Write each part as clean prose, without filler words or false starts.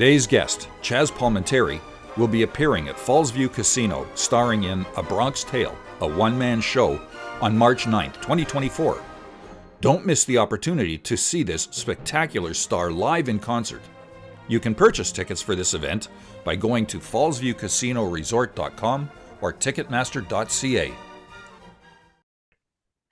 Today's guest, Chazz Palminteri, will be appearing at Fallsview Casino, starring in A Bronx Tale, a one-man show, on March 9th, 2024. Don't miss the opportunity to see this spectacular star live in concert. You can purchase tickets for this event by going to fallsviewcasinoresort.com or ticketmaster.ca.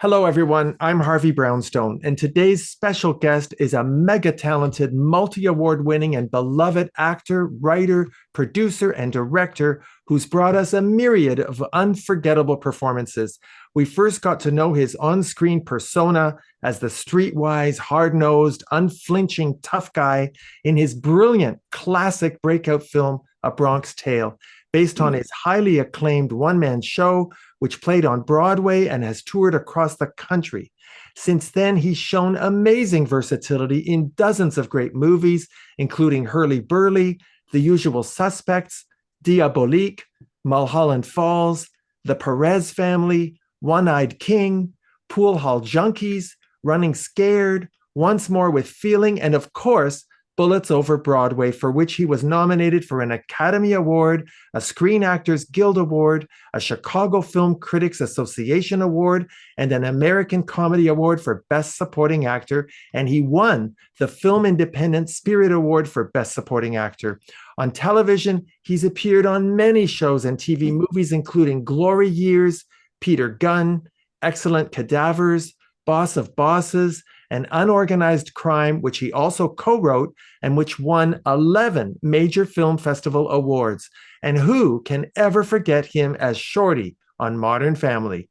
Hello, everyone. I'm Harvey Brownstone, and today's special guest is a mega-talented, multi-award winning and beloved actor, writer, producer, and director who's brought us a myriad of unforgettable performances. We first got to know his on-screen persona as the streetwise, hard-nosed, unflinching tough guy in his brilliant classic breakout film, A Bronx Tale, based on his highly acclaimed one-man show, which played on Broadway and has toured across the country. Since then, he's shown amazing versatility in dozens of great movies, including Hurly Burly, The Usual Suspects, Diabolique, Mulholland Falls, The Perez Family, One-Eyed King, Poolhall Junkies, Running Scared, Once More with Feeling, and of course, Bullets Over Broadway, for which he was nominated for an Academy Award, a Screen Actors Guild Award, a Chicago Film Critics Association Award, and an American Comedy Award for Best Supporting Actor, and he won the Film Independent Spirit Award for Best Supporting Actor. On television, he's appeared on many shows and TV movies, including Glory Years, Peter Gunn, Excellent Cadavers, Boss of Bosses, and Unorganized Crime, which he also co-wrote and which won 11 major film festival awards. And who can ever forget him as Shorty on Modern Family?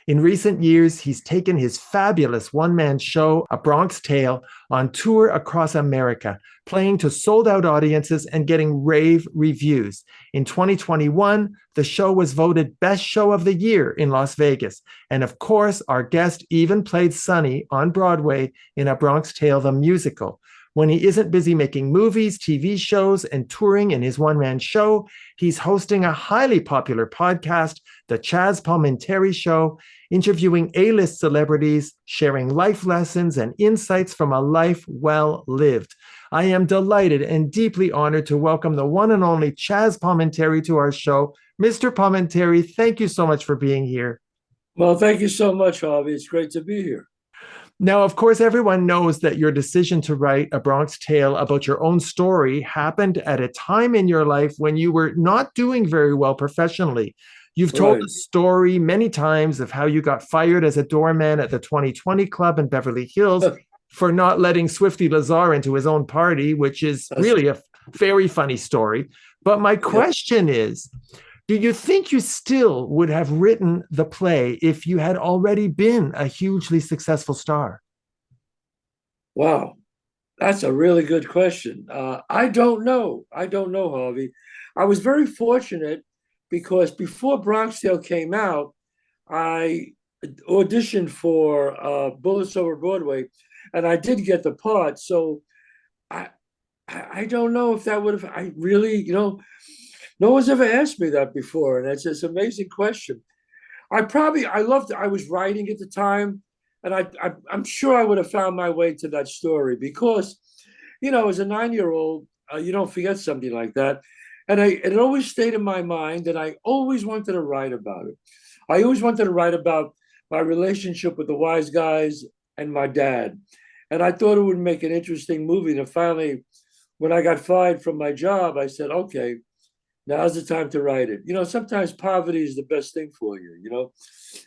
In recent years, he's taken his fabulous one-man show, A Bronx Tale, on tour across America, playing to sold-out audiences and getting rave reviews. In 2021, the show was voted Best Show of the Year in Las Vegas. And of course, our guest even played Sonny on Broadway in A Bronx Tale, the musical. When he isn't busy making movies, TV shows, and touring in his one-man show, he's hosting a highly popular podcast, The Chazz Palminteri Show, interviewing A-list celebrities, sharing life lessons and insights from a life well lived. I am delighted and deeply honored to welcome the one and only Chazz Palminteri to our show. Mr. Palminteri, thank you so much for being here. Well, thank you so much, Harvey. It's great to be here. Now, of course, everyone knows that your decision to write A Bronx Tale about your own story happened at a time in your life when you were not doing very well professionally. You've told the story many times of how you got fired as a doorman at the 2020 Club in Beverly Hills for not letting Swifty Lazar into his own party, which is really a very funny story. But my question is, do you think you still would have written the play if you had already been a hugely successful star? Wow, that's a really good question. I don't know. I don't know, Harvey. I was very fortunate because before Bronx Tale came out, I auditioned for Bullets Over Broadway, and I did get the part. So I don't know if that would have, I really, no one's ever asked me that before, and it's an amazing question. I was writing at the time, and I'm sure I would have found my way to that story because, as a 9-year-old, you don't forget something like that. And it always stayed in my mind, and I always wanted to write about it. I always wanted to write about my relationship with the wise guys and my dad. And I thought it would make an interesting movie. And finally, when I got fired from my job, I said, okay, now's the time to write it. Sometimes poverty is the best thing for you.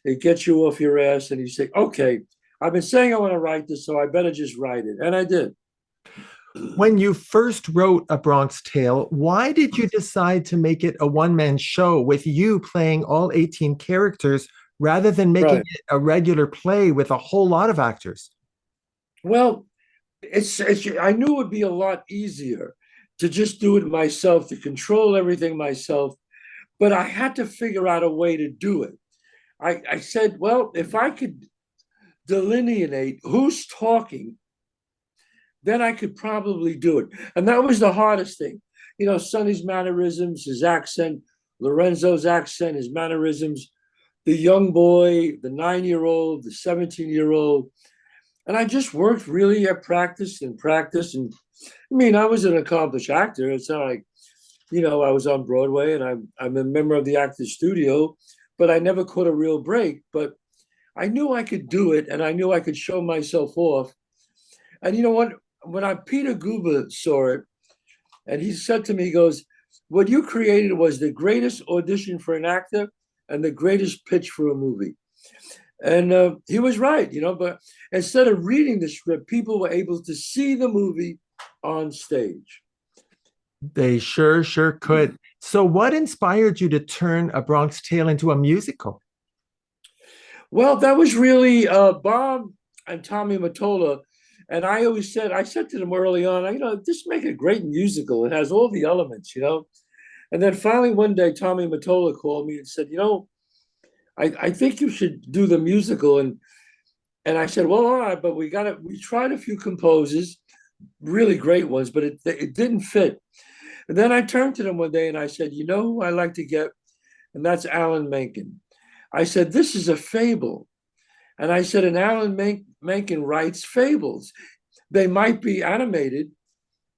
It gets you off your ass and you say, okay, I've been saying I want to write this, so I better just write it. And I did. When you first wrote A Bronx Tale, why did you decide to make it a one-man show with you playing all 18 characters rather than making it a regular play with a whole lot of actors? Well, I knew it would be a lot easier to just do it myself, to control everything myself, but I had to figure out a way to do it. I said, well, if I could delineate who's talking, then I could probably do it. And that was the hardest thing. Sonny's mannerisms, his accent, Lorenzo's accent, his mannerisms, the young boy, the 9-year-old, the 17-year-old. And I just worked really at practice and I mean, I was an accomplished actor. It's not like, I was on Broadway and I'm a member of the Actors Studio, but I never caught a real break. But I knew I could do it, and I knew I could show myself off. And you know what? When Peter Guber saw it, and he said to me, he goes, "What you created was the greatest audition for an actor and the greatest pitch for a movie." And he was right, but instead of reading the script, people were able to see the movie on stage. They sure could. So what inspired you to turn A Bronx Tale into a musical? Well, that was really Bob and Tommy Mottola. And I said to them early on, just make a great musical. It has all the elements. And then finally one day, Tommy Mottola called me and said, I think you should do the musical. And I said, well, all right, but we tried a few composers, really great ones, but it didn't fit. And then I turned to them one day and I said, you know who I like to get? And that's Alan Menken. I said, this is a fable. And I said, and Alan Menken writes fables. They might be animated,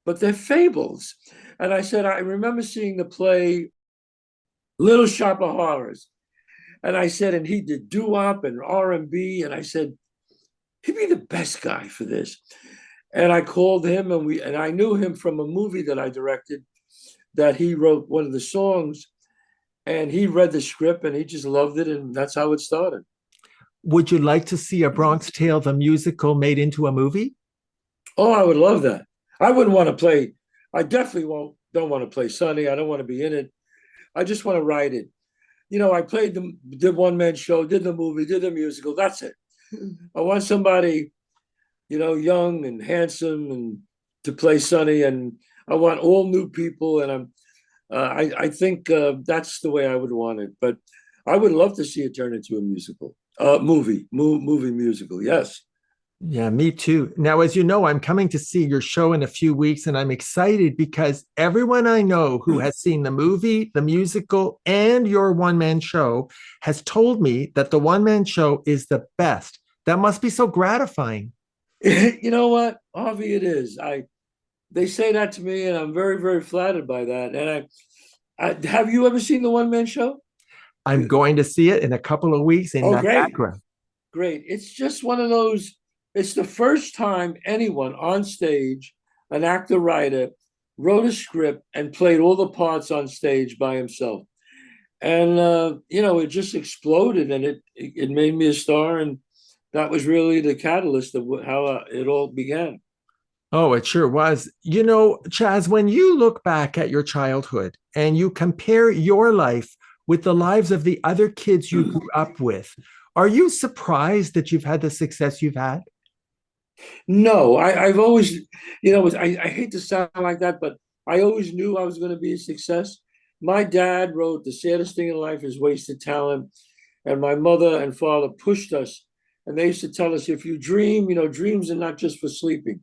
but they're fables. And I said, I remember seeing the play Little Shop of Horrors. And I said, and he did doo-wop and R&B. And I said, he'd be the best guy for this. And I called him, and I knew him from a movie that I directed, that he wrote one of the songs, and he read the script and he just loved it. And that's how it started. Would you like to see A Bronx Tale, the musical, made into a movie? Oh, I would love that. I wouldn't want to play. I definitely don't want to play Sonny. I don't want to be in it. I just want to write it. I did one-man show, did the movie, did the musical. That's it. I want somebody, young and handsome and to play Sonny, and I want all new people. And I think that's the way I would want it. But I would love to see it turn into a musical, movie musical. Yes. Yeah, me too. Now, as you know, I'm coming to see your show in a few weeks, and I'm excited because everyone I know who has seen the movie, the musical, and your one-man show has told me that the one-man show is the best. That must be so gratifying. You know what, Harvey, it is. They say that to me, and I'm very, very flattered by that. And have you ever seen the one-man show? I'm going to see it in a couple of weeks in Niagara. Great. It's just one of those. It's the first time anyone on stage, an actor writer, wrote a script and played all the parts on stage by himself. And it just exploded, and it made me a star. And that was really the catalyst of how it all began. Oh, it sure was. Chaz, when you look back at your childhood and you compare your life with the lives of the other kids you grew up with, are you surprised that you've had the success you've had? No, I've always, I hate to sound like that, but I always knew I was going to be a success. My dad wrote, "The saddest thing in life is wasted talent." And my mother and father pushed us. And they used to tell us, if you dream, dreams are not just for sleeping.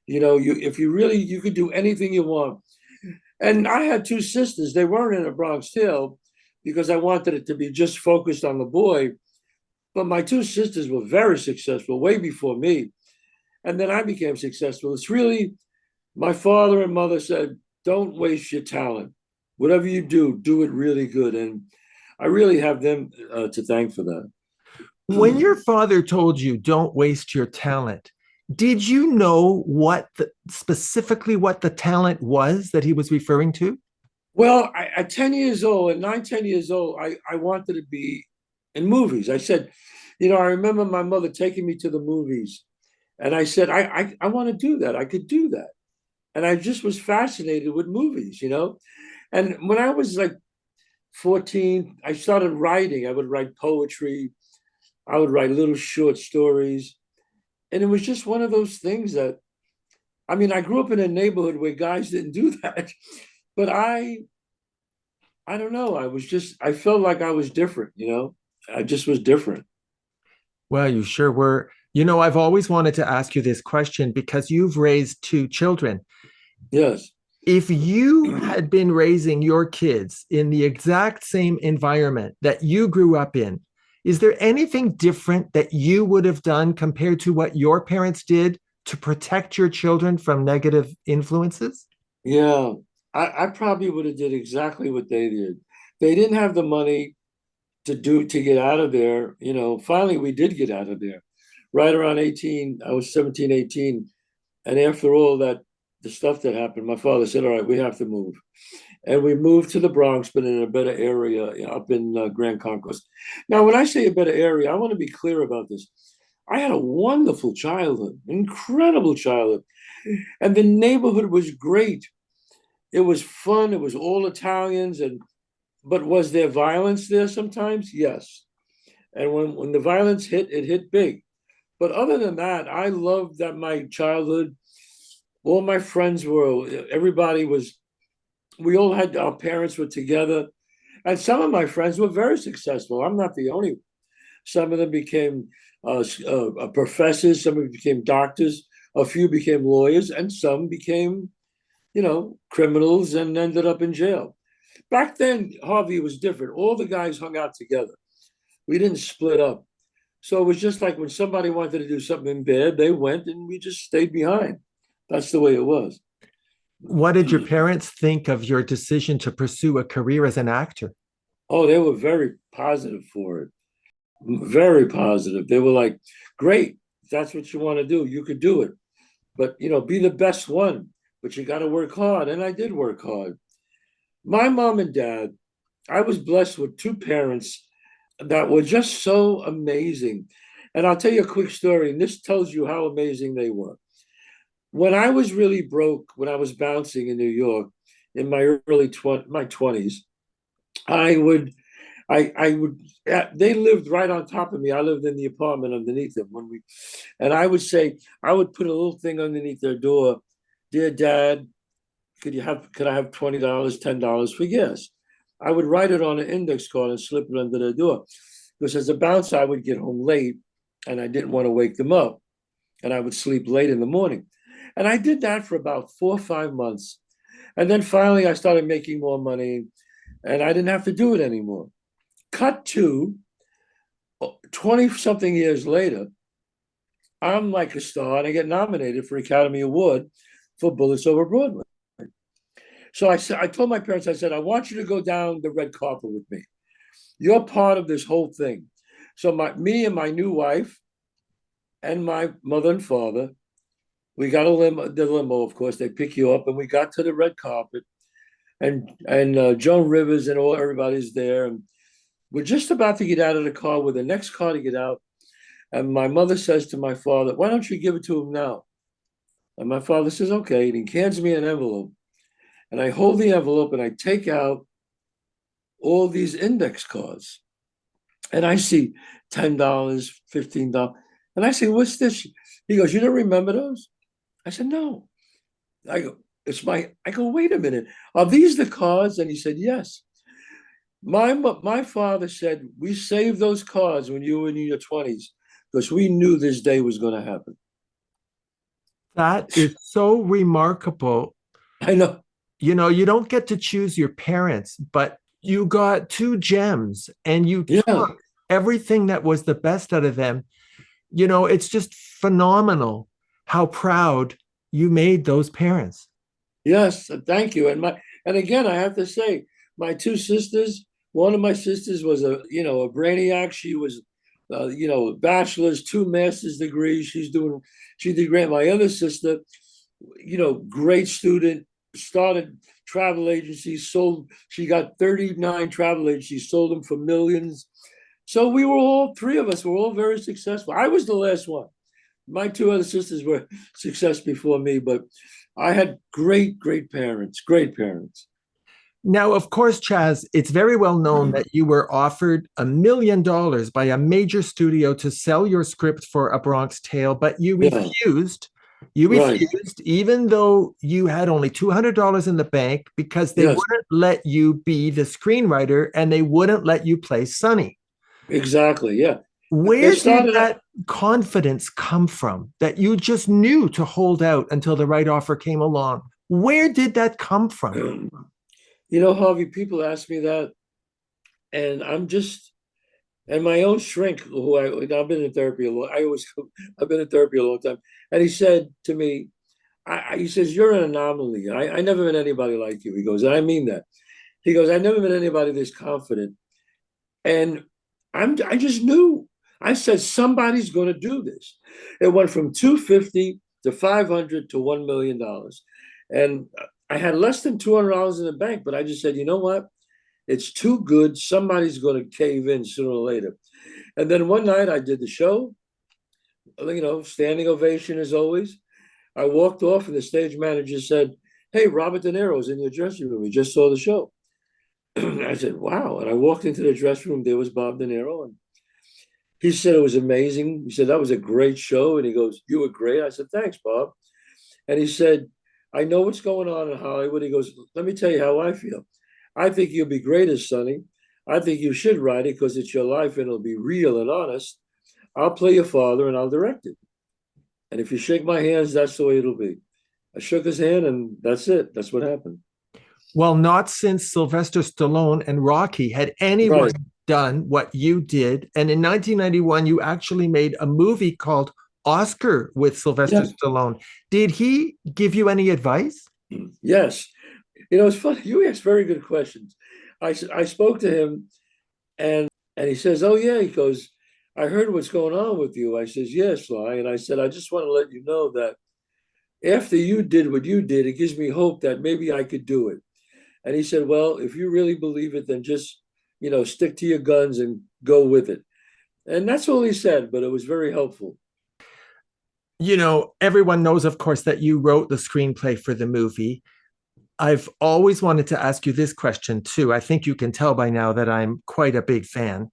If you really, you could do anything you want. And I had two sisters. They weren't in A Bronx Tale because I wanted it to be just focused on the boy. But my two sisters were very successful, way before me. And then I became successful. It's really, my father and mother said, don't waste your talent. Whatever you do it really good. And I really have them to thank for that. When your father told you, don't waste your talent, did you know specifically what the talent was that he was referring to? Well, at 10 years old, at 10 years old, I wanted to be in movies. I said, I remember my mother taking me to the movies. And I said, I want to do that. I could do that. And I just was fascinated with movies, And when I was like 14, I started writing. I would write poetry. I would write little short stories. And it was just one of those things that, I grew up in a neighborhood where guys didn't do that. But I don't know. I felt like I was different, I just was different. Well, you sure were. I've always wanted to ask you this question because you've raised two children. Yes. If you had been raising your kids in the exact same environment that you grew up in, is there anything different that you would have done compared to what your parents did to protect your children from negative influences? Yeah, I probably would have did exactly what they did. They didn't have the money to get out of there. Finally we did get out of there. Right around 18, I was 17, 18. And after all that, the stuff that happened, my father said, all right, we have to move. And we moved to the Bronx, but in a better area up in Grand Concourse. Now, when I say a better area, I want to be clear about this. I had a wonderful childhood, incredible childhood. And the neighborhood was great. It was fun. It was all Italians. But was there violence there sometimes? Yes. And when the violence hit, it hit big. But other than that, I loved that my childhood, all my friends we all had, our parents were together. And some of my friends were very successful. I'm not the only one. Some of them became professors, some of them became doctors, a few became lawyers, and some became, criminals and ended up in jail. Back then, Harvey, was different. All the guys hung out together. We didn't split up. So it was just like when somebody wanted to do something bad, they went and we just stayed behind. That's the way it was. What did your parents think of your decision to pursue a career as an actor? Oh, they were very positive for it. Very positive. They were like, great, if that's what you want to do, you could do it. But, be the best one. But you got to work hard. And I did work hard. My mom and dad, I was blessed with two parents that were just so amazing. And I'll tell you a quick story, and this tells you how amazing they were. When I was really broke, when I was bouncing in New York in my my 20s, they lived right on top of me. I lived in the apartment underneath them and I would put a little thing underneath their door. Dear Dad, could I have $20, $10 for gas? I would write it on an index card and slip it under their door. Because as a bouncer, I would get home late and I didn't want to wake them up. And I would sleep late in the morning. And I did that for about 4 or 5 months. And then finally I started making more money and I didn't have to do it anymore. Cut to 20 something years later, I'm like a star and I get nominated for Academy Award for Bullets Over Broadway. So I told my parents, I said, I want you to go down the red carpet with me. You're part of this whole thing. So me and my new wife and my mother and father, we got the limo, of course, they pick you up and we got to the red carpet and Joan Rivers and everybody's there. And we're just about to get out of the car with the next car to get out. And my mother says to my father, why don't you give it to him now? And my father says, okay. And he hands me an envelope. And I hold the envelope and I take out all these index cards. And I see $10, $15. And I say, what's this? He goes, you don't remember those? I said, no. I go, wait a minute. Are these the cards? And he said, yes. My father said, we saved those cards when you were in your 20s because we knew this day was going to happen. That is so remarkable. I know. You don't get to choose your parents, but you got two gems and you took everything that was the best out of them. It's just phenomenal how proud you made those parents. Yes, thank you. And again, I have to say, my two sisters, one of my sisters was a brainiac. She was, bachelor's, 2 master's degrees. She did great. My other sister, great student, started travel agencies, she got 39 travel agencies, sold them for millions. So 3 of us were all very successful. I was the last one. My 2 other sisters were success before me, but I had great parents. Now, of course, Chaz, it's very well known that you were offered $1 million by a major studio to sell your script for A Bronx Tale, but you refused. You refused, even though you had only $200 in the bank, because they wouldn't let you be the screenwriter and they wouldn't let you play Sonny. Exactly, yeah. Where did that confidence come from that you just knew to hold out until the right offer came along? Where did that come from? Harvey, people ask me that, and And my own shrink, I've been in therapy a long, I've been in therapy a long time, and he said to me, he says, "You're an anomaly. I never met anybody like you." He goes, and I mean that. He goes, "I never met anybody this confident." And I just knew. I said, somebody's going to do this. It went from 250 to 500 to $1 million. And I had less than $200 in the bank, but I just said, you know what? It's too good. Somebody's going to cave in sooner or later. And then one night I did the show, standing ovation as always. I walked off and the stage manager said, "Hey, Robert De Niro's in your dressing room. He just saw the show." I said, "Wow." And I walked into the dressing room. There was Bob De Niro. And he said it was amazing. He said, "That was a great show." And he goes, "You were great." I said, "Thanks, Bob." And he said, "I know what's going on in Hollywood." He goes, "Let me tell you how I feel. I think you'll be great as Sonny. I think you should write it because it's your life and it'll be real and honest. I'll play your father and I'll direct it. And if you shake my hands, that's the way it'll be." I shook his hand and that's it. That's what happened. Well, not since Sylvester Stallone and Rocky had anyone Right. done what you did. And in 1991, you actually made a movie called Oscar with Sylvester Yeah. Stallone. Did he give you any advice? Yes. It's funny. You ask very good questions. I spoke to him and he says, "Oh, yeah." He goes, "I heard what's going on with you." I says, "Yes, Sly." And I said, "I just want to let you know that after you did what you did, it gives me hope that maybe I could do it." And he said, "Well, if you really believe it, then just, stick to your guns and go with it." And that's all he said, but it was very helpful. Everyone knows, of course, that you wrote the screenplay for the movie. I've always wanted to ask you this question too. I think you can tell by now that I'm quite a big fan.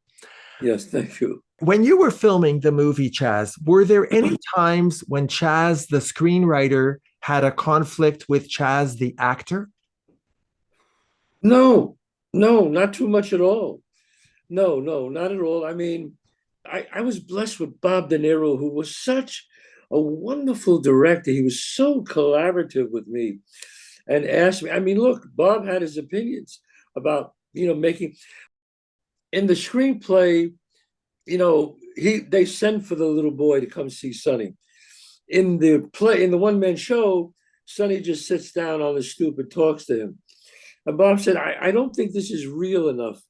Yes, thank you. When you were filming the movie, Chaz, were there any times when Chaz, the screenwriter, had a conflict with Chaz, the actor? No, no, not too much at all. No, no, not at all. I mean, I was blessed with Bob De Niro, who was such a wonderful director. He was so collaborative with me and asked me. I mean, look, Bob had his opinions about, making in the screenplay, they send for the little boy to come see Sonny. In the one-man show, Sonny just sits down on the stoop and talks to him. And Bob said, I don't think this is real enough.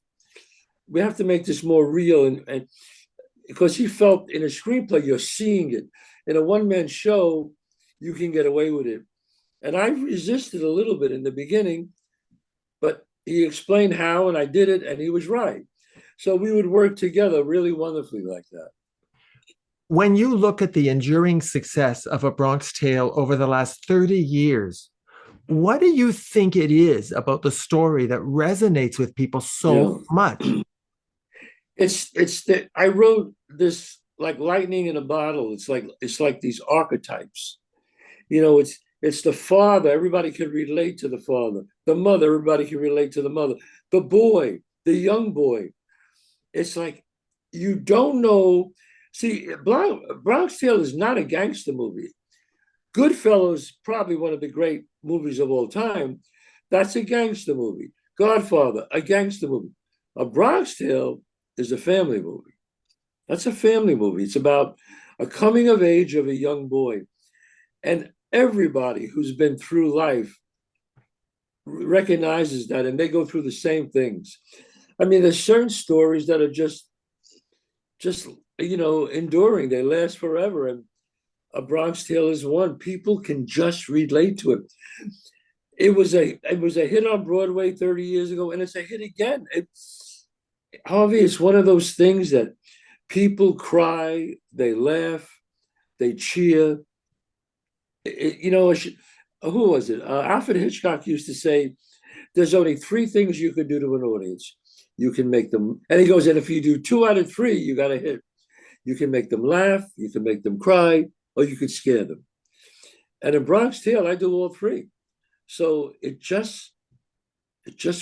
We have to make this more real. And because he felt in a screenplay, you're seeing it. In a one-man show, you can get away with it. And I resisted a little bit in the beginning, but he explained how, and I did it, and he was right. So we would work together really wonderfully like that. When you look at the enduring success of A Bronx Tale over the last 30 years, what do you think it is about the story that resonates with people so much? It's that I wrote this like lightning in a bottle. It's like these archetypes. It's the father. Everybody can relate to the father. The mother. Everybody can relate to the mother. The boy. The young boy. It's like you don't know. See, Bronx Tale is not a gangster movie. Goodfellas, probably one of the great movies of all time. That's a gangster movie. Godfather, a gangster movie. A Bronx Tale is a family movie. That's a family movie. It's about a coming of age of a young boy. And everybody who's been through life recognizes that and they go through the same things. I mean, there's certain stories that are just enduring. They last forever. And A Bronx Tale is one. People can just relate to it. It was a hit on Broadway 30 years ago, and it's a hit again. Harvey, it's one of those things that people cry, they laugh, they cheer. Who was it? Alfred Hitchcock used to say, "There's only three things you can do to an audience. You can make them," and he goes, "and if you do two out of three, you got a hit. You can make them laugh, you can make them cry, or you could scare them." And in Bronx Tale, I do all three. So it just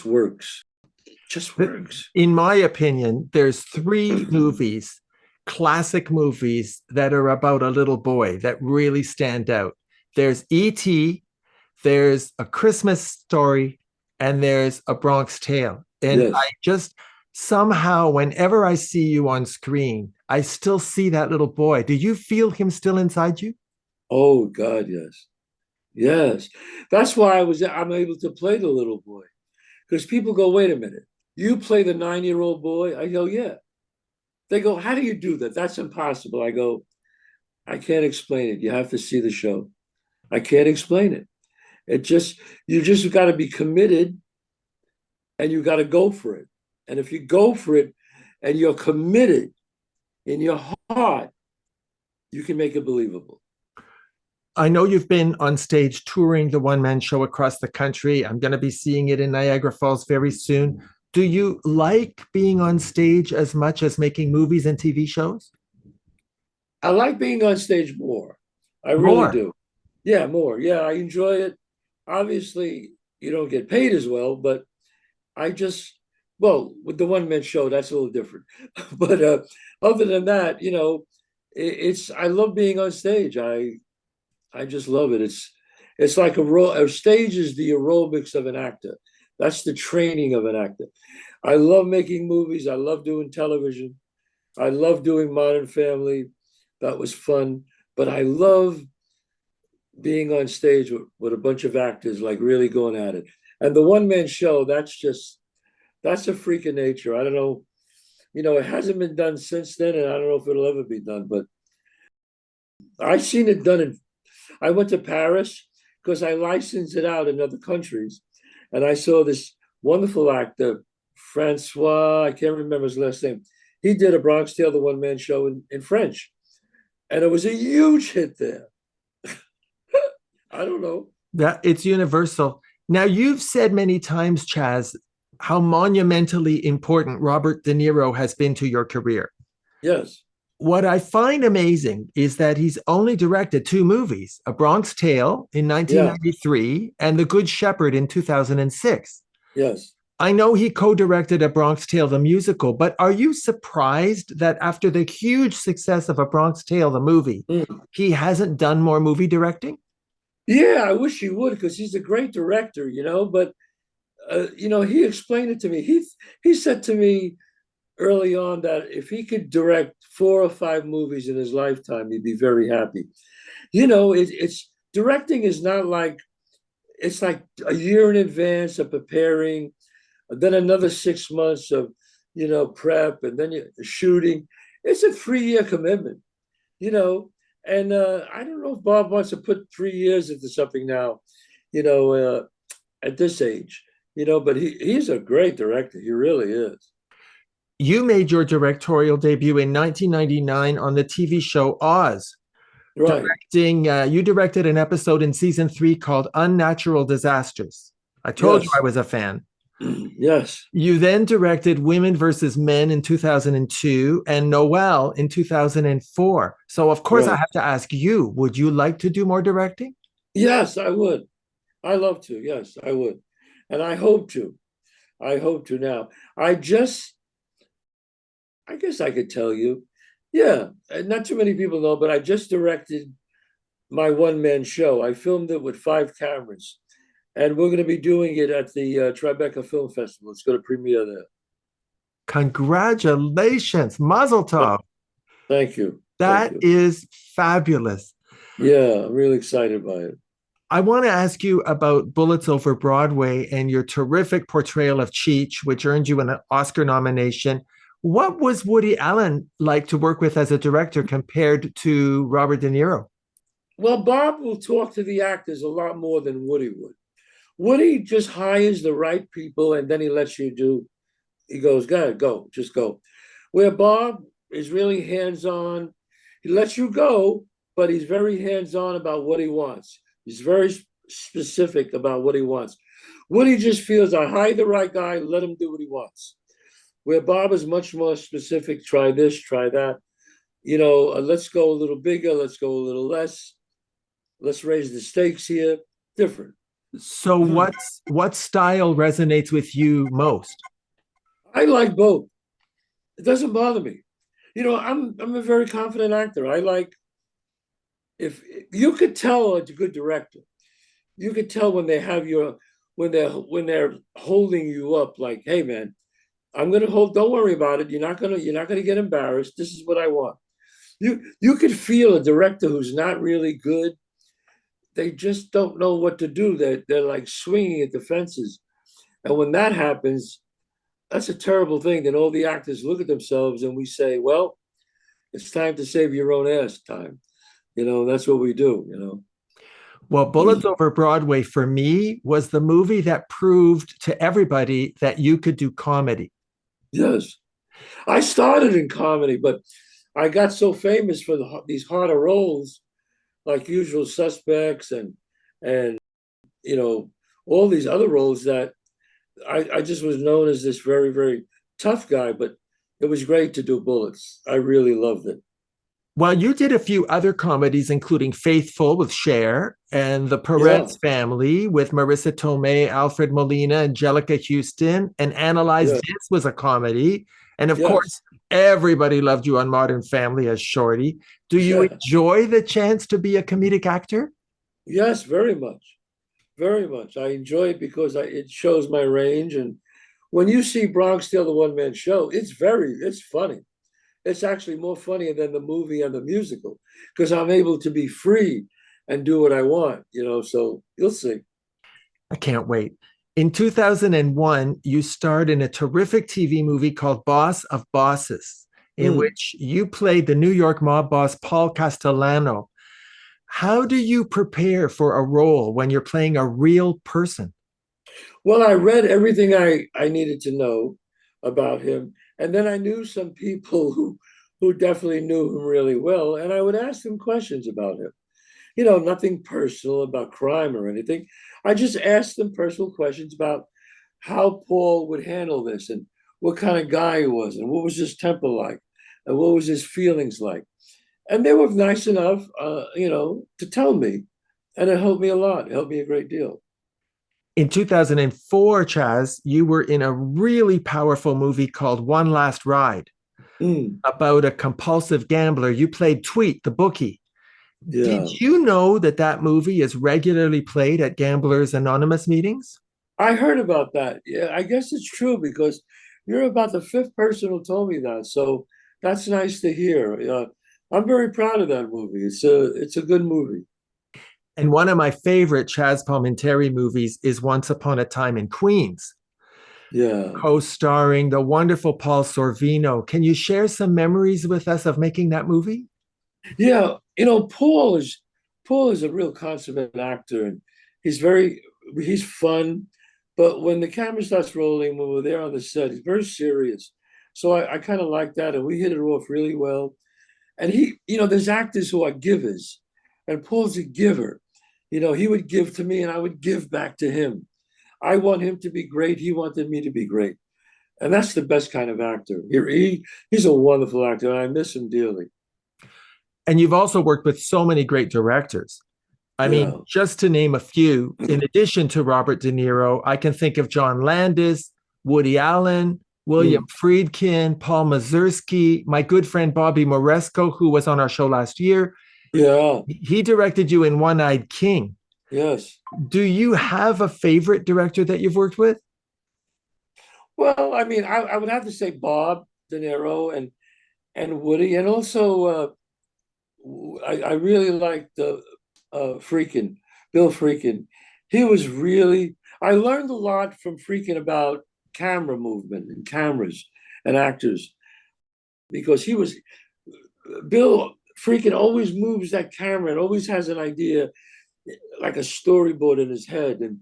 works. It just works. In my opinion, there's three movies, classic movies that are about a little boy that really stand out. There's E.T., there's A Christmas Story, and there's A Bronx Tale. And Yes. I just Somehow, whenever I see you on screen, I still see that little boy. Do you feel him still inside you? Oh God, yes. Yes. That's why I'm able to play the little boy. Because people go, wait a minute, you play the 9-year-old boy? I go, yeah. They go, how do you do that? That's impossible. I go, I can't explain it. You have to see the show. I can't explain it. You just got to be committed and you got to go for it. And if you go for it and you're committed in your heart, you can make it believable. I know you've been on stage touring the one man show across the country. I'm going to be seeing it in Niagara Falls very soon. Do you like being on stage as much as making movies and TV shows? I like being on stage more. I really More. do. Yeah, more. Yeah, I enjoy it. Obviously, you don't get paid as well, but I just, well, with the one man show, that's a little different. But other than that, I love being on stage. I just love it. It's like a stage is the aerobics of an actor. That's the training of an actor. I love making movies. I love doing television. I love doing Modern Family. That was fun. But I love being on stage with a bunch of actors, like really going at it. And the one man show, that's a freak of nature. I don't know, it hasn't been done since then, and I don't know if it'll ever be done. But I've seen it done I went to Paris because I licensed it out in other countries. And I saw this wonderful actor, Francois, I can't remember his last name. He did a Bronx Tale, the one man show in French. And it was a huge hit there. I don't know. That it's universal. Now, you've said many times, Chaz, how monumentally important Robert De Niro has been to your career. Yes. What I find amazing is that he's only directed two movies, A Bronx Tale in Yeah. 1993 and The Good Shepherd in 2006. Yes. I know he co-directed A Bronx Tale, the musical, but are you surprised that after the huge success of A Bronx Tale, the movie, he hasn't done more movie directing? Yeah, I wish he would because he's a great director, but, he explained it to me. He said to me early on that if he could direct 4 or 5 movies in his lifetime, he'd be very happy. It's directing is not like, it's like a year in advance of preparing, then another 6 months of, prep, and then shooting. It's a 3-year commitment, and I don't know if Bob wants to put 3 years into something now, at this age, but he's a great director. He really is. You made your directorial debut in 1999 on the TV show Oz. Right. You directed an episode in season 3 called Unnatural Disasters. I told you I was a fan. Yes. You then directed Women versus Men in 2002 and Noelle in 2004. So, of course, I have to ask you, would you like to do more directing? Yes, I would. I love to. Yes, I would. And I hope to. I hope to now. I guess I could tell you. Yeah, not too many people know, but I just directed my one-man show. I filmed it with 5 cameras. And we're going to be doing it at the Tribeca Film Festival. It's going to premiere there. Congratulations. Mazel tov. Thank you. That is fabulous. Yeah, I'm really excited by it. I want to ask you about Bullets Over Broadway and your terrific portrayal of Cheech, which earned you an Oscar nomination. What was Woody Allen like to work with as a director compared to Robert De Niro? Well, Bob will talk to the actors a lot more than Woody would. Woody just hires the right people and then he lets you do. He goes, go, just go. Where Bob is really hands-on. He lets you go, but he's very hands-on about what he wants. He's very specific about what he wants. Woody just feels, I hired the right guy, let him do what he wants. Where Bob is much more specific, try this, try that. Let's go a little bigger, let's go a little less. Let's raise the stakes here. Different. So what style resonates with you most? I like both. It doesn't bother me. I'm a very confident actor. If you could tell it's a good director, you could tell when they have when they're holding you up like, hey man, I'm gonna hold, don't worry about it. You're not gonna get embarrassed. This is what I want. You could feel a director who's not really good. They just don't know what to do. They're like swinging at the fences. And when that happens, that's a terrible thing. Then all the actors look at themselves and we say, well, it's time to save your own ass time. That's what we do. Well, Bullets Over Broadway for me was the movie that proved to everybody that you could do comedy. Yes. I started in comedy, but I got so famous for these harder roles like Usual Suspects and you know all these other roles that I just was known as this very, very tough guy, but it was great to do Bullets. I really loved it. Well, you did a few other comedies, including Faithful with Cher and The Yeah, Perez Family with Marissa Tomei, Alfred Molina, Angelica Houston, and Analyze yeah, This was a comedy. And of yes, course, everybody loved you on Modern Family as Shorty. Do you yeah, enjoy the chance to be a comedic actor? yes, very much, very much. I enjoy it because it shows my range. And when you see Bronx Tale, the one man show, it's funny. It's actually more funny than the movie and the musical because I'm able to be free and do what I want. So you'll see. I can't wait. In 2001, you starred in a terrific TV movie called Boss of Bosses, in Mm. which you played the New York mob boss Paul Castellano. How do you prepare for a role when you're playing a real person? Well, I read everything I needed to know about him. And then I knew some people who definitely knew him really well. And I would ask them questions about him. Nothing personal about crime or anything. I just asked them personal questions about how Paul would handle this and what kind of guy he was and what was his temper like and what was his feelings like. And they were nice enough, to tell me. And it helped me a lot. It helped me a great deal. In 2004, Chaz, you were in a really powerful movie called One Last Ride Mm, about a compulsive gambler. You played Tweet, the bookie. Did yeah. you know that that movie is regularly played at Gamblers Anonymous meetings? I heard about that. Yeah, I guess it's true because you're about the fifth person who told me that. So that's nice to hear. I'm very proud of that movie. It's a good movie. And one of my favorite Chazz Palminteri movies is Once Upon a Time in Queens, Yeah. co-starring the wonderful Paul Sorvino. Can you share some memories with us of making that movie? Yeah, Paul is a real consummate actor and he's fun, but when the camera starts rolling, when we're there on the set, he's very serious. So I kind of like that, and we hit it off really well. And there's actors who are givers, and Paul's a giver. He would give to me and I would give back to him. I want him to be great. He wanted me to be great. And that's the best kind of actor. He's a wonderful actor, and I miss him dearly. And you've also worked with so many great directors. I mean, Yeah. just to name a few, in addition to Robert De Niro, I can think of John Landis, Woody Allen, William Mm. Friedkin, Paul Mazursky, my good friend Bobby Moresco, who was on our show last year. Yeah. He directed you in One Eyed King. Yes. Do you have a favorite director that you've worked with? Well, I mean, I would have to say Bob De Niro and Woody, and also I really liked the Freakin, Bill Freakin. He was really. I learned a lot from Freakin about camera movement and cameras and actors because Bill Freakin always moves that camera and always has an idea like a storyboard in his head. And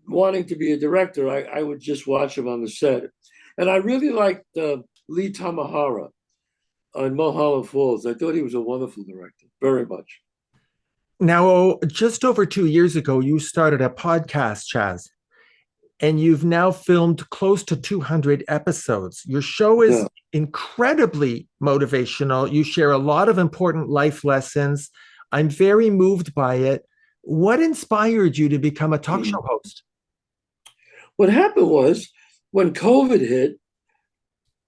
wanting to be a director, I would just watch him on the set. And I really liked Lee Tamahara on Mulholland Falls. I thought he was a wonderful director, very much. Now, just over 2 years ago, you started a podcast, Chaz, and you've now filmed close to 200 episodes. Your show is Yeah. incredibly motivational. You share a lot of important life lessons. I'm very moved by it. What inspired you to become a talk show host? What happened was when COVID hit,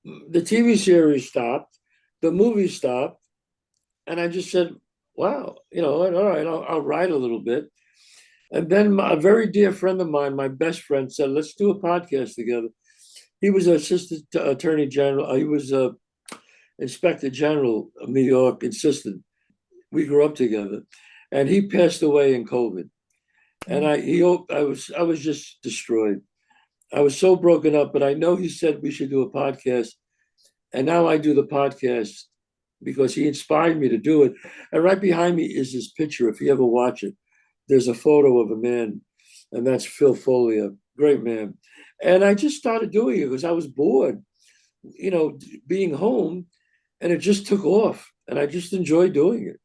the TV series stopped, the movie stopped, and I just said, wow, all right, I'll write a little bit. And then a very dear friend of mine, my best friend, said, let's do a podcast together. He was assistant attorney general. He was inspector general of New York, assistant. We grew up together, and he passed away in COVID. And I was just destroyed. I was so broken up, but I know he said we should do a podcast. And now I do the podcast because he inspired me to do it. And right behind me is his picture. If you ever watch it, there's a photo of a man, and that's Phil Folia, great man. And I just started doing it because I was bored, being home, and it just took off. And I just enjoy doing it.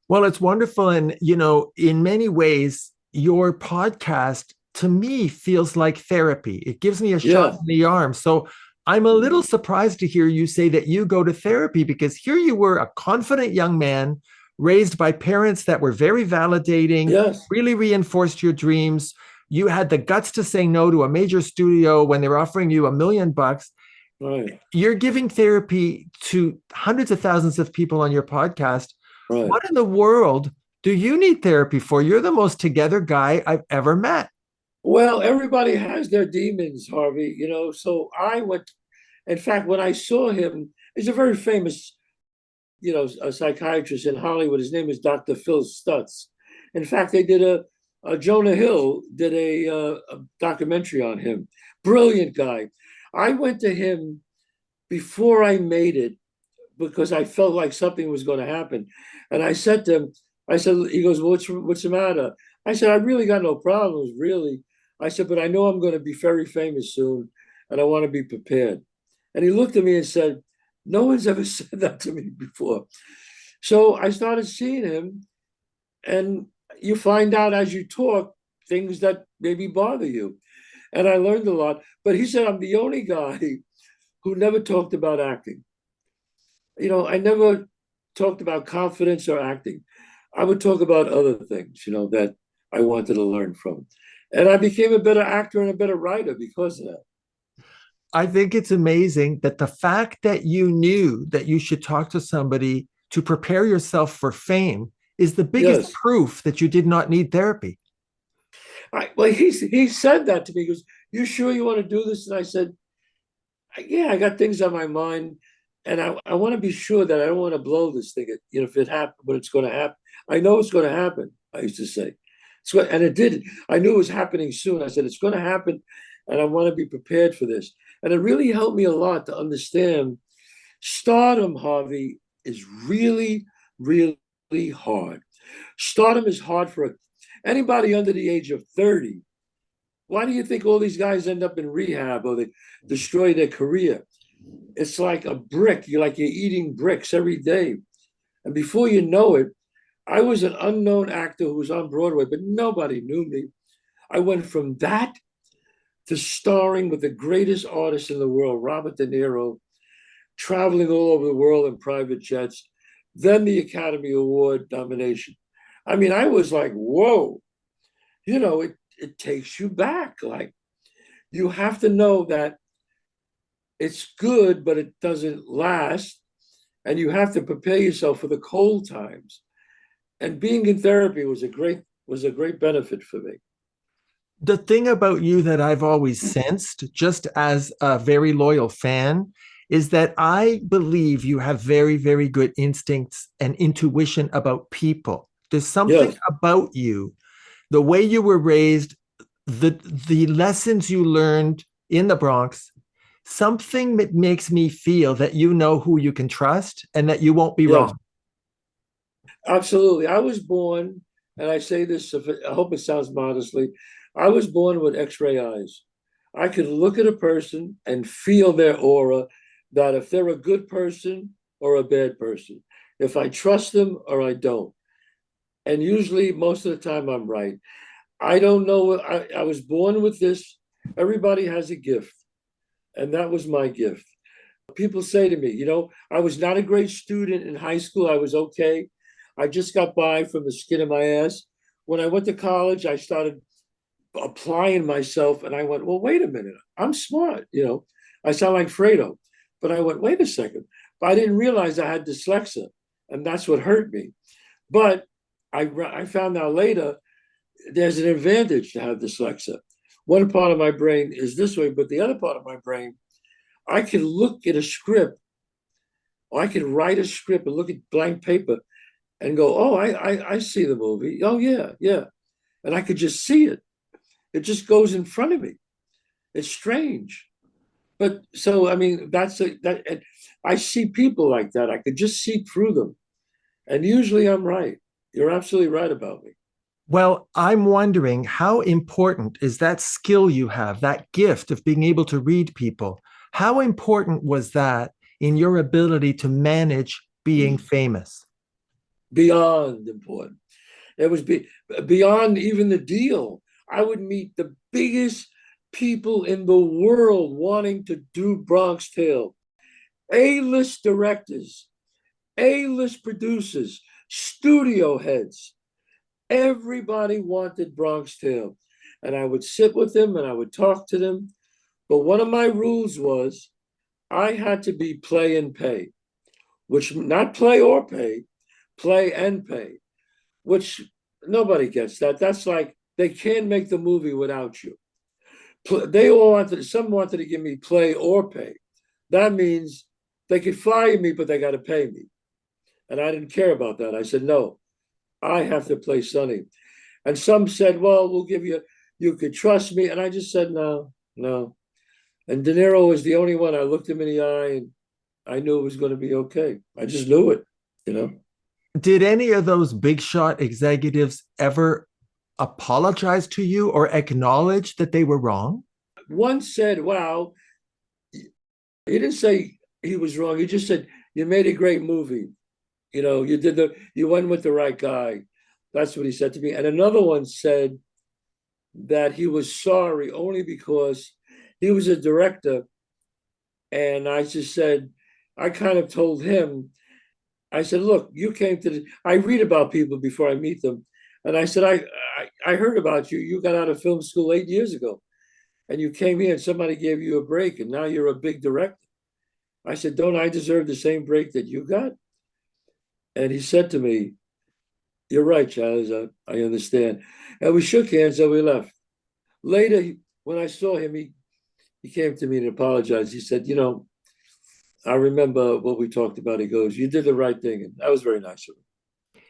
Well, it's wonderful. And, in many ways, your podcast to me feels like therapy. It gives me a shot in the arm. So I'm a little surprised to hear you say that you go to therapy, because here you were, a confident young man raised by parents that were very validating, really reinforced your dreams. You had the guts to say no to a major studio when they were offering you $1 million. Right. You're giving therapy to hundreds of thousands of people on your podcast. Right. What in the world do you need therapy for? You're the most together guy I've ever met. Well, everybody has their demons, Harvey, so I went. In fact, when I saw him, he's a very famous, a psychiatrist in Hollywood. His name is Dr. Phil Stutz. In fact, they did Jonah Hill did a documentary on him. Brilliant guy. I went to him before I made it because I felt like something was going to happen. And I said to him, he goes, well, what's the matter? I said, I really got no problems, really. I said, but I know I'm going to be very famous soon, and I want to be prepared. And he looked at me and said, no one's ever said that to me before. So I started seeing him, and you find out as you talk things that maybe bother you. And I learned a lot. But he said, I'm the only guy who never talked about acting. I never talked about confidence or acting. I would talk about other things, that I wanted to learn from. And I became a better actor and a better writer because of that. I think it's amazing that the fact that you knew that you should talk to somebody to prepare yourself for fame is the biggest proof that you did not need therapy. He said that to me. He goes, you sure you want to do this? And I said, yeah, I got things on my mind. And I want to be sure that I don't want to blow this thing. If it happens, but it's going to happen. I know it's going to happen, I used to say. And it did. I knew it was happening soon. I said, it's going to happen, and I want to be prepared for this. And it really helped me a lot to understand stardom, Harvey, is really, really hard. Stardom is hard for anybody under the age of 30. Why do you think all these guys end up in rehab or they destroy their career? It's like a brick. You're eating bricks every day. And before you know it, I was an unknown actor who was on Broadway, but nobody knew me. I went from that to starring with the greatest artist in the world, Robert De Niro, traveling all over the world in private jets, then the Academy Award nomination. I mean, I was like, whoa, it takes you back. Like, you have to know that it's good, but it doesn't last. And you have to prepare yourself for the cold times. And being in therapy was a great benefit for me. The thing about you that I've always sensed, just as a very loyal fan, is that I believe you have very, very good instincts and intuition about people. There's something about you, the way you were raised, the lessons you learned in the Bronx, something that makes me feel that you know who you can trust and that you won't be wrong. Absolutely. I was born, and I say this, I hope it sounds modestly, I was born with X-ray eyes. I could look at a person and feel their aura, that if they're a good person or a bad person, if I trust them or I don't. And usually, most of the time, I'm right. I don't know. I was born with this. Everybody has a gift. And that was my gift. People say to me, I was not a great student in high school. I was okay. I just got by from the skin of my ass. When I went to college, I started applying myself, and I went, well, wait a minute. I'm smart. I sound like Fredo. But I went, wait a second. But I didn't realize I had dyslexia, and that's what hurt me. But I found out later there's an advantage to have dyslexia. one part of my brain is this way, but the other part of my brain, I can look at a script, or I can write a script and look at blank paper and go, oh, I see the movie. Oh, yeah, yeah. And I could just see it. It just goes in front of me. It's strange. But so, I mean, and I see people like that. I could just see through them. And usually I'm right. You're absolutely right about me. Well, I'm wondering how important is that skill you have, that gift of being able to read people? How important was that in your ability to manage being famous? Beyond important. It was beyond even the deal. I would meet the biggest people in the world wanting to do Bronx Tale. A-list directors, A-list producers, studio heads. Everybody wanted Bronx Tale. And I would sit with them and I would talk to them. But one of my rules was I had to be play and pay, which not play or pay, play and pay, which nobody gets that. That's like they can't make the movie without you. They all wanted, some wanted to give me play or pay. That means they could fire me, but they got to pay me. And I didn't care about that. I said, no, I have to play Sonny. And some said, well, we'll give you, you could trust me. And I just said, no, no. And De Niro was the only one. I looked him in the eye and I knew it was going to be okay. I just knew it, you know. Did any of those big shot executives ever apologize to you or acknowledge that they were wrong? One said, wow, he didn't say he was wrong. He just said, you made a great movie. You know, you went with the right guy. That's what he said to me. And another one said that he was sorry only because he was a director. And I just said, I kind of told him, I said, look, you came to I read about people before I meet them. And I said, I heard about you. You got out of film school 8 years ago. And you came here and somebody gave you a break. And now you're a big director. I said, don't I deserve the same break that you got? And he said to me, you're right, Chaz, I understand. And we shook hands and we left. Later, when I saw him, he came to me and apologized. He said, you know, I remember what we talked about. He goes, you did the right thing. And that was very nice of him.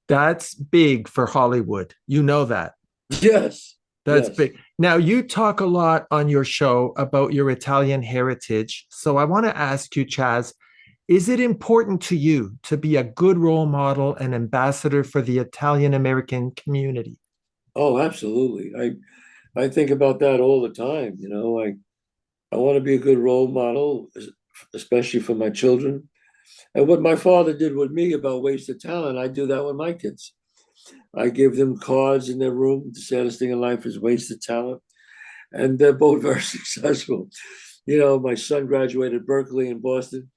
That's big for Hollywood. You know that. Yes. That's Yes. big. Now, you talk a lot on your show about your Italian heritage. So I want to ask you, Chaz, is it important to you to be a good role model and ambassador for the Italian American community? Oh, absolutely. I think about that all the time. You know, I want to be a good role model, especially for my children. And what my father did with me about wasted talent, I do that with my kids. I give them cards in their room. The saddest thing in life is wasted talent. And they're both very successful. You know, my son graduated Berkeley in Boston,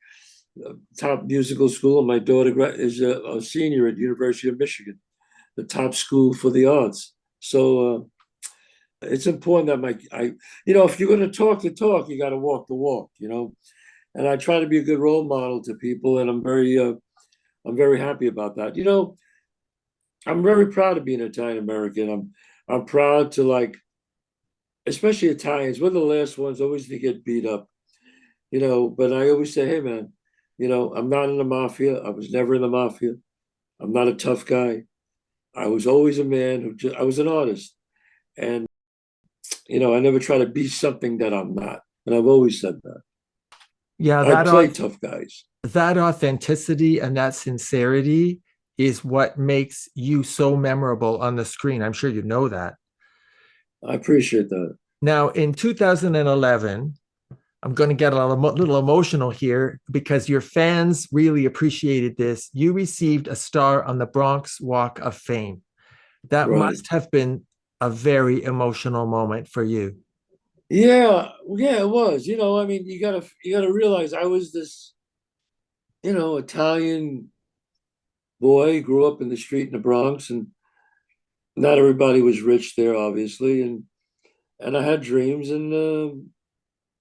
top musical school. And my daughter is a senior at University of Michigan, the top school for the arts. So it's important that you know, if you're going to talk the talk, you got to walk the walk, you know. And I try to be a good role model to people. And I'm very happy about that. You know, I'm very proud of being Italian American. I'm proud to, like, especially Italians. We're the last ones always to get beat up, you know. But I always say, hey man, you know, I'm not in the mafia. I was never in the mafia. I'm not a tough guy. I was always a man I was an artist, and you know, I never try to be something that I'm not. And I've always said that. Yeah, I play tough guys. that authenticity and that sincerity is what makes you so memorable on the screen. I'm sure you know that. I appreciate that. Now, in 2011, I'm going to get a little emotional here because your fans really appreciated this. You received a star on the Bronx Walk of Fame. That Right. must have been a very emotional moment for you. Yeah, yeah, it was. You know, I mean, you gotta realize I was this, you know, Italian boy, grew up in the street in the Bronx, and not everybody was rich there, obviously, and I had dreams, and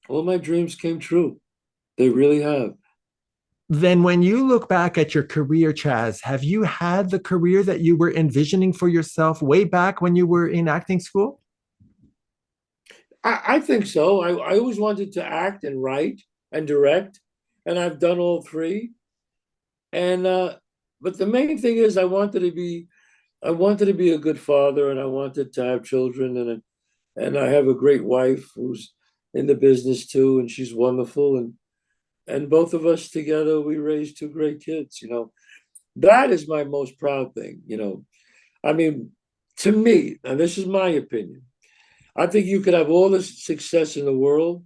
all my dreams came true. They really have. Then, when you look back at your career, Chaz, have you had the career that you were envisioning for yourself way back when you were in acting school? I think so. I always wanted to act and write and direct, and I've done all three. And but the main thing is I wanted to be a good father, and I wanted to have children, and I have a great wife who's in the business too, and she's wonderful, and both of us together we raised two great kids. That is my most proud thing. I mean, to me, and this is my opinion, I think you could have all the success in the world,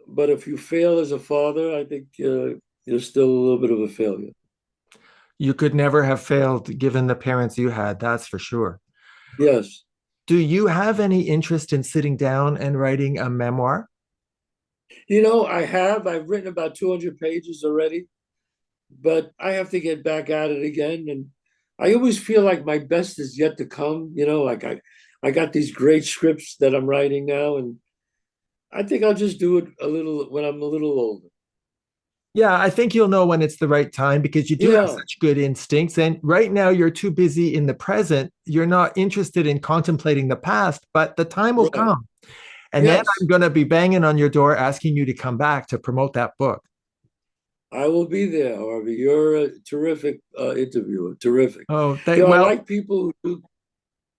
but if you fail as a father, I think you're still a little bit of a failure. You could never have failed given the parents you had, that's for sure. Yes. Do you have any interest in sitting down and writing a memoir? I've written about 200 pages already, but I have to get back at it again. And I always feel like my best is yet to come. Like I got these great scripts that I'm writing now, and I think I'll just do it a little when I'm a little older. Yeah, I think you'll know when it's the right time because you do have Yeah, such good instincts. And right now, you're too busy in the present. You're not interested in contemplating the past, but the time will right. come. And then Yes, I'm going to be banging on your door asking you to come back to promote that book. I will be there, Harvey. You're a terrific interviewer. Terrific. Oh, I well, like people who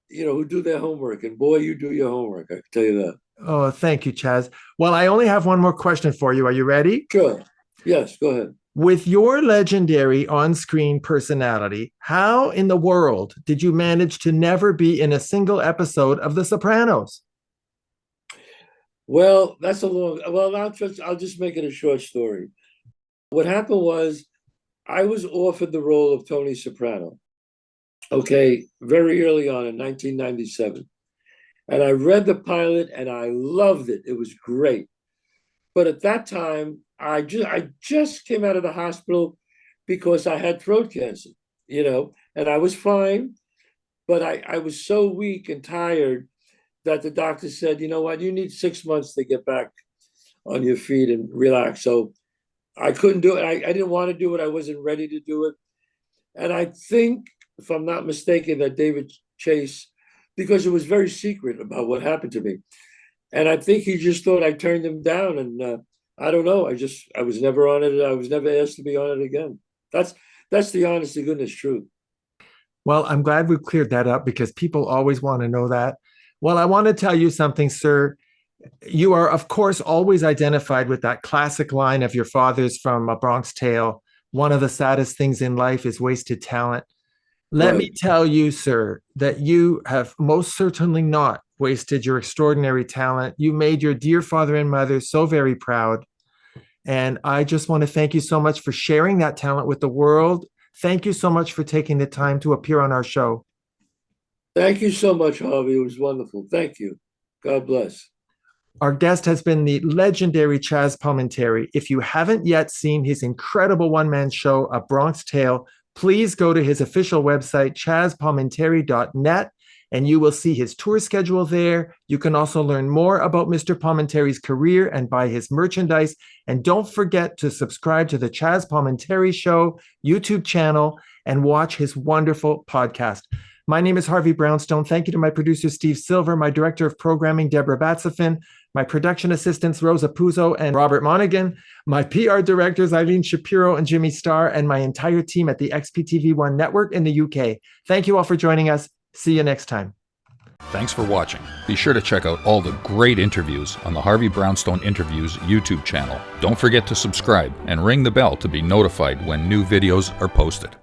do their homework, and boy, you do your homework. I can tell you that. oh, thank you, Chaz. Well, I only have one more question for you. Are you ready? Sure. Yes, go ahead. With your legendary on screen personality, how in the world did you manage to never be in a single episode of The Sopranos? Well, that's a long. Well, I'll just make it a short story. What happened was I was offered the role of Tony Soprano. Okay, very early on in 1997, and I read the pilot and I loved it. It was great. But at that time, I just came out of the hospital because I had throat cancer, and I was fine, but I was so weak and tired that the doctor said, you know what, you need 6 months to get back on your feet and relax. So I couldn't do it. I didn't want to do it. I wasn't ready to do it. And I think, if I'm not mistaken, that David Chase, because it was very secret about what happened to me. And I think he just thought I turned him down. And I don't know. I was never on it. I was never asked to be on it again. That's the honest to goodness truth. Well, I'm glad we've cleared that up because people always want to know that. Well, I want to tell you something, sir. You are, of course, always identified with that classic line of your father's from A Bronx Tale. One of the saddest things in life is wasted talent. Let me Right. tell you, sir, that you have most certainly not wasted your extraordinary talent. You made your dear father and mother so very proud. And I just want to thank you so much for sharing that talent with the world. Thank you so much for taking the time to appear on our show. Thank you so much, Harvey. It was wonderful. Thank you. God bless. Our guest has been the legendary Chazz Palminteri. If you haven't yet seen his incredible one-man show, A Bronx Tale, please go to his official website, chazzpalminteri.net, and you will see his tour schedule there. You can also learn more about Mr. Palminteri's career and buy his merchandise. And don't forget to subscribe to the Chazz Palminteri Show YouTube channel and watch his wonderful podcast. My name is Harvey Brownstone. Thank you to my producer, Steve Silver, my director of programming, Deborah Batsafin, my production assistants, Rosa Puzo and Robert Monaghan, my PR directors, Eileen Shapiro and Jimmy Starr, and my entire team at the XPTV1 network in the UK. Thank you all for joining us. See you next time. Thanks for watching. Be sure to check out all the great interviews on the Harvey Brownstone Interviews YouTube channel. Don't forget to subscribe and ring the bell to be notified when new videos are posted.